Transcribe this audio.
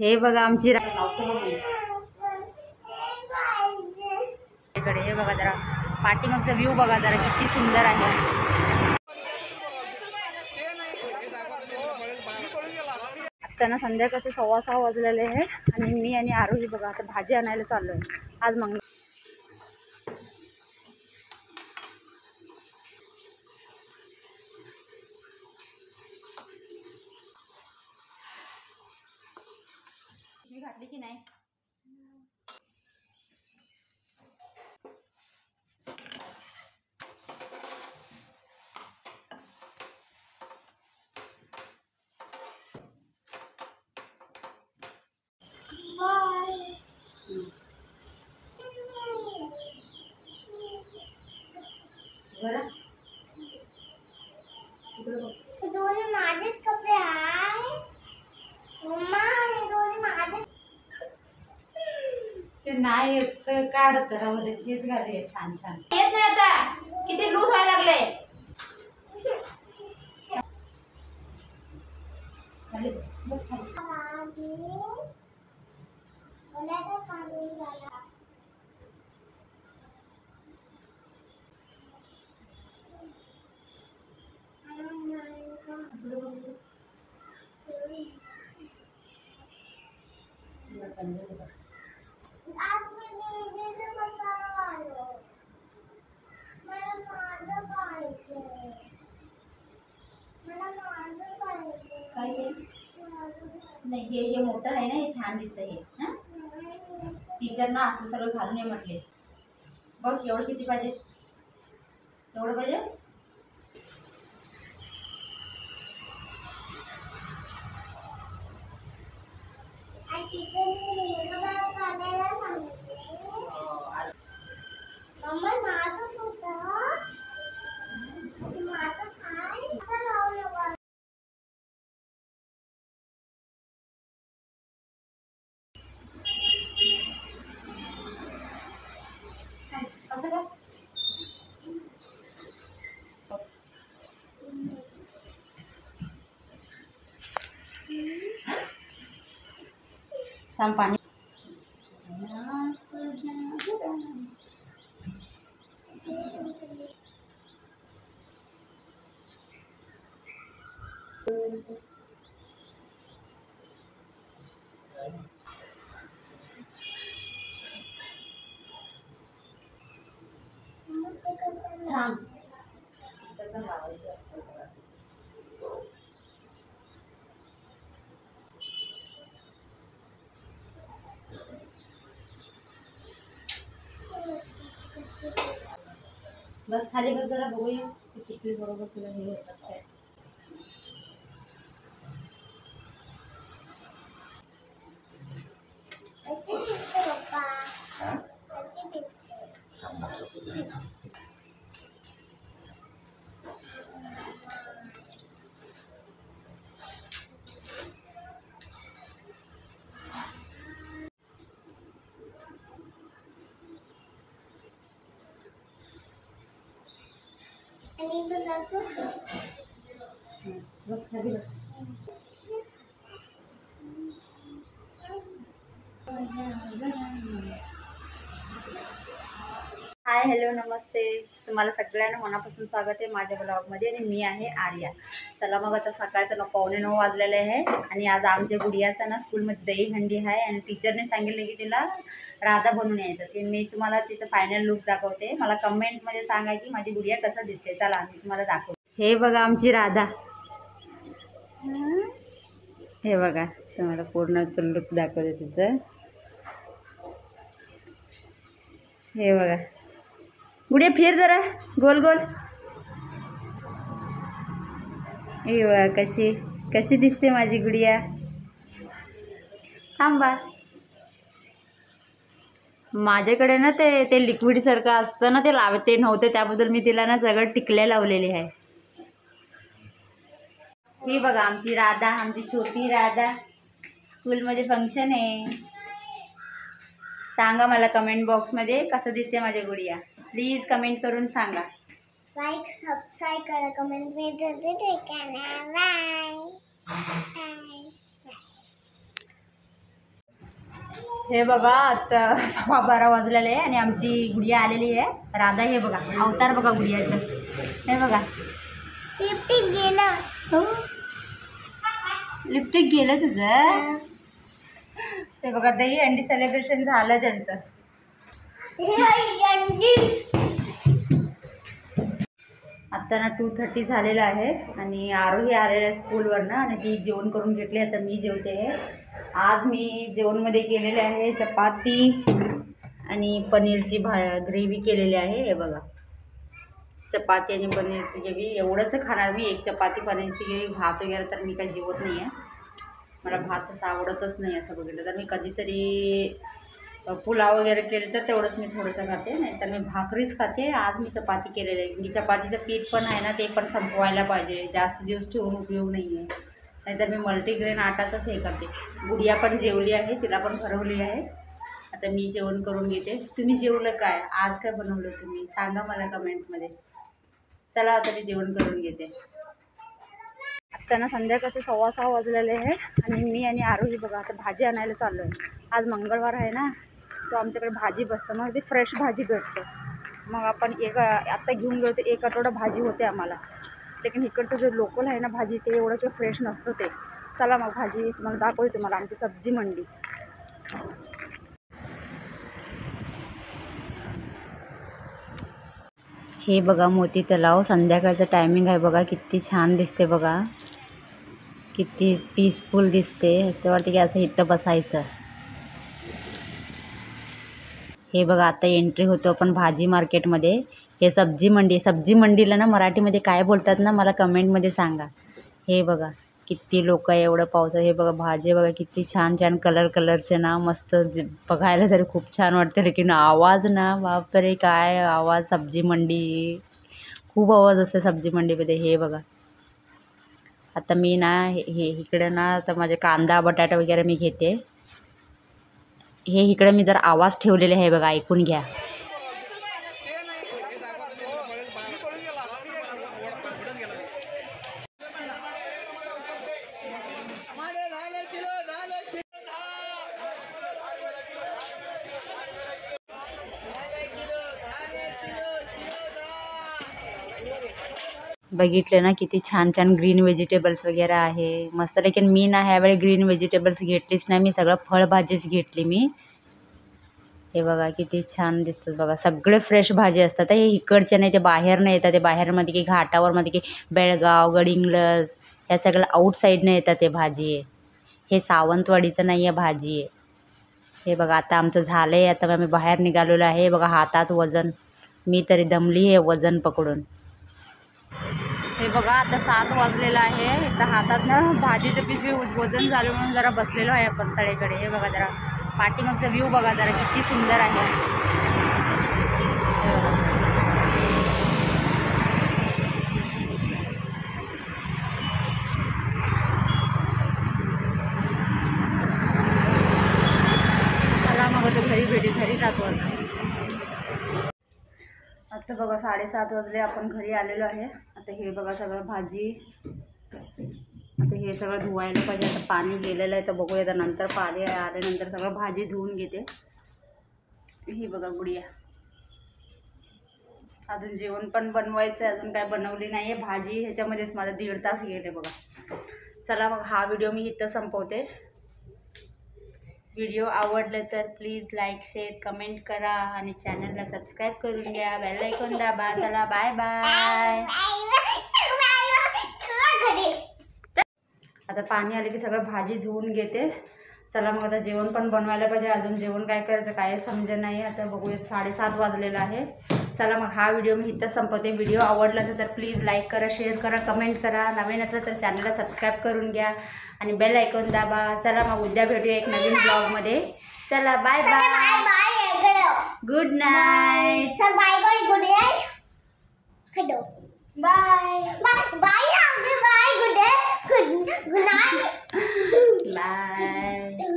हे बघा आमची इकडे हे बघा जरा पाठीमागचा व्ह्यू बघा जरा किती सुंदर आहे। आता ना संध्याकाळचे 6:15 वाजलेले आहे आणि मी आणि आरोही बघा आता भाजी आणायला चाललोय। आज मंगळ घातली की नाही। दोन माझेच कपडे आहे मम्मा, हे दोन माझे ते नाही काढत राहू दे, तेच घालूया छान छान। येत नाही आता, किती लूज व्हायला लागले। खाली बस, बस खाली। नाही हे मोठं आहे ना, हे छान दिसतंय हे। हा टीचर ना असं सगळं घालून ये म्हटले। बघ एवढं किती पाहिजे, एवढं पाहिजे। असं का थांब पाणी थांब। बस खाली बस जरा बघूया किती बरोबर तुला हे होतात काय। बस खाली बस। हाय हॅलो नमस्ते, तुम्हाला सगळ्यांना मनापासून स्वागत आहे माझ्या ब्लॉगमध्ये आणि मी आहे आर्या। चला मग आता सकाळचं 9:45 वाजलेले आहे आणि आज आमच्या गुडियाचा ना स्कूलमध्ये दहीहंडी आहे आणि टीचरने सांगितलं की तिला राधा बनून यायचं। ते मी तुम्हाला तिचं फायनल लुक दाखवते, मला कमेंटमध्ये सांगा की माझी गुडिया कसं दिसते। चला मी तुम्हाला दाखवते। हे बघा आमची राधा, हे बघा तुम्हाला पूर्ण लुक दाखवते तिचं। हे बघा गुडिया फिर जरा गोल गोल। हे बघा कशी कशी दिसते माझी गुडिया। थांबा, माझ्याकडे ना ते लिक्विड सारखं असतं ना, ते लावते नव्हते त्याबद्दल मी तिला ना सगळं टिकल्या लावलेली आहे। ही बघा आमची राधा, आमची छोटी राधा। स्कूलमध्ये फंक्शन आहे, सांगा मला कमेंट बॉक्समध्ये कसं दिसते माझी गुडिया। प्लीज कमेंट करून सांगा। लाइक सब्सक्राइब करा, कमेंट में जरूर करना। बाय। हे बघा आता 12:15 वाजलेले आहे आणि आमची गुडिया आलेली आहे राधा. हे बघा अवतार बघा गुडियाचं. हे बघा लिपस्टिक गेलं. लिपस्टिक गेलं तुझं. ते बघा दही अंडी सेलिब्रेशन झालं त्यांचं. आत्ता ना 2:30 झालेलं आहे आणि आरोही आलेलं आहे स्कूलवरनं आणि ती जेवण करून घेतली. आता मी जेवते. आज मी जेवणमध्ये केलेले आहे चपाती आणि पनीरची ग्रेव्ही केलेली आहे. हे बघा चपाती आणि पनीरची ग्रेव्ही एवढंच खाणार मी. एक चपाती पनीरची ग्रेव्ही. भात वगैरे तर मी काही जेवत नाही आहे. मला भात असं आवडतच नाही. असं बघितलं तर मी कधीतरी पुलाव वगैरे केले तर तेवढंच मी थोडंसं खाते, नाही तर मी भाकरीच खाते. आज मी चपाती केलेलं आहे की चपातीचं पीठ पण आहे ना ते पण संपवायला पाहिजे. जास्त दिवस ठेवून उपयोग नाही आहे. नाहीतर मी मल्टीग्रेन आटाचंच हे करते. गुडिया पण जेवली आहे, तिला पण भरवली आहे. आता मी जेवण करून घेते. तुम्ही जेवलं काय? आज काय बनवलं तुम्ही सांगा मला कमेंटमध्ये. चला आता मी जेवण करून घेते. आत्ता ना संध्याकाळचे 6:15 वाजलेले आहे आणि मी आणि आरोही बघा आता भाजी आणायला चाललो आहे. आज मंगळवार आहे ना, तो आमच्याकडे भाजी बसतं. मग ते फ्रेश भाजी भेटते. मग आपण आत्ता घेऊन गेलो तर 1 आठवडा भाजी होते आम्हाला. लेकिन इकडचं जे लोकल आहे ना भाजी ते एवढं काही फ्रेश नसतं ते. चला मग भाजी मग दाखवते तुम्हाला आमची सब्जी मंडी. हे बघा मोती तलाव. संध्याकाळचं टायमिंग आहे बघा. किती छान दिसते बघा. किती पीसफुल दिसते. ते वाटते की असं इथं बसायचं. हे बघा आता एंट्री होतो आपण भाजी मार्केटमध्ये. हे सब्जी मंडी. सब्जी मंडीला ना मराठीमध्ये काय बोलतात ना मला कमेंटमध्ये सांगा. हे बघा किती लोक आहे एवढं पावसात. हे बघा भाजी बघा किती छान छान कलरचे ना मस्त बघायला तरी खूप छान वाटतं. लेकिन आवाज ना बापरे काय आवाज. सब्जी मंडी खूप आवाज असते सब्जी मंडीमध्ये. हे बघा आता मी ना हे इकडे ना तर माझे कांदा बटाटा वगैरे मी घेते. हे इकडे मी जर आवाज ठेवलेले आहे बघा ऐकून घ्या. बघितले ना किती छान छान ग्रीन व्हेजिटेबल्स वगैरे आहे मस्त. लेकिन मी ना ह्यावेळी ग्रीन व्हेजिटेबल्स घेतलीच नाही. मी सगळं फळभाजीच घेतली मी. हे बघा किती छान दिसतात बघा. सगळे फ्रेश भाजी असतात. हे इकडचे नाही ते बाहेरनं येतात. ते बाहेरमध्ये की घाटावरमध्ये की बेळगाव गडिंग्लज ह्या सगळं आउटसाईडनं येतात ते भाजी आहे. हे सावंतवाडीचं नाही आहे भाजी आहे. हे बघा आता आमचं झालं आहे. आता आम्ही बाहेर निघालेलो आहे. हे बघा हातात वजन. मी तरी दमली आहे वजन पकडून. हे बघा आता 7 वाजलेलं आहे. इथं हातात ना भाजीचं पिशवी वजन झालं म्हणून जरा बसलेलो आहे आपण तळेकडे. हे बघा जरा पाठीमागचा व्ह्यू बघा जरा किती सुंदर आहे. चला मग तो घरी जातो आता. आता बघा 7:30 वाजले. आपण घरी आलेलो आहे. आता हे बघा सगळं भाजी. आता हे सगळं धुवायला पाहिजे. आता पाणी गेलेलं आहे तर बघूया. आता नंतर पाणी आल्यानंतर सगळं भाजी धुवून घेते. ही बघा गुडिया. अजून जेवण पण बनवायचं आहे. अजून काय बनवली नाही आहे भाजी. ह्याच्यामध्येच माझा 1.5 तास गेले बघा. चला मग हा व्हिडिओ मी इथं संपवते. व्हिडिओ आवडलं तर प्लीज लाईक शेअर कमेंट करा आणि चॅनलला सबस्क्राईब करून घ्या. बेल आयकॉन दाबा. चला बाय बाय. आता पाणी आले की सगळं भाजी धुवून घेते. चला मग आता जेवण पण बनवायला पाहिजे. अजून जेवण काय करायचं काय समजेल नाही. आता बघूया 7:30 वाजलेलं आहे. चला मग हा व्हिडिओ मी इथंच संपवते. व्हिडिओ आवडला तर प्लीज लाईक करा शेअर करा कमेंट करा. नवीन असलं तर चॅनलला सबस्क्राईब करून घ्या आणि बेल आयकॉन दाबा. चला मग उद्या भेटूया एक नवीन ब्लॉगमध्ये. चला bye bye. Good night. Bye bye good night. Hello bye bye bye bye good night. Good night. Bye.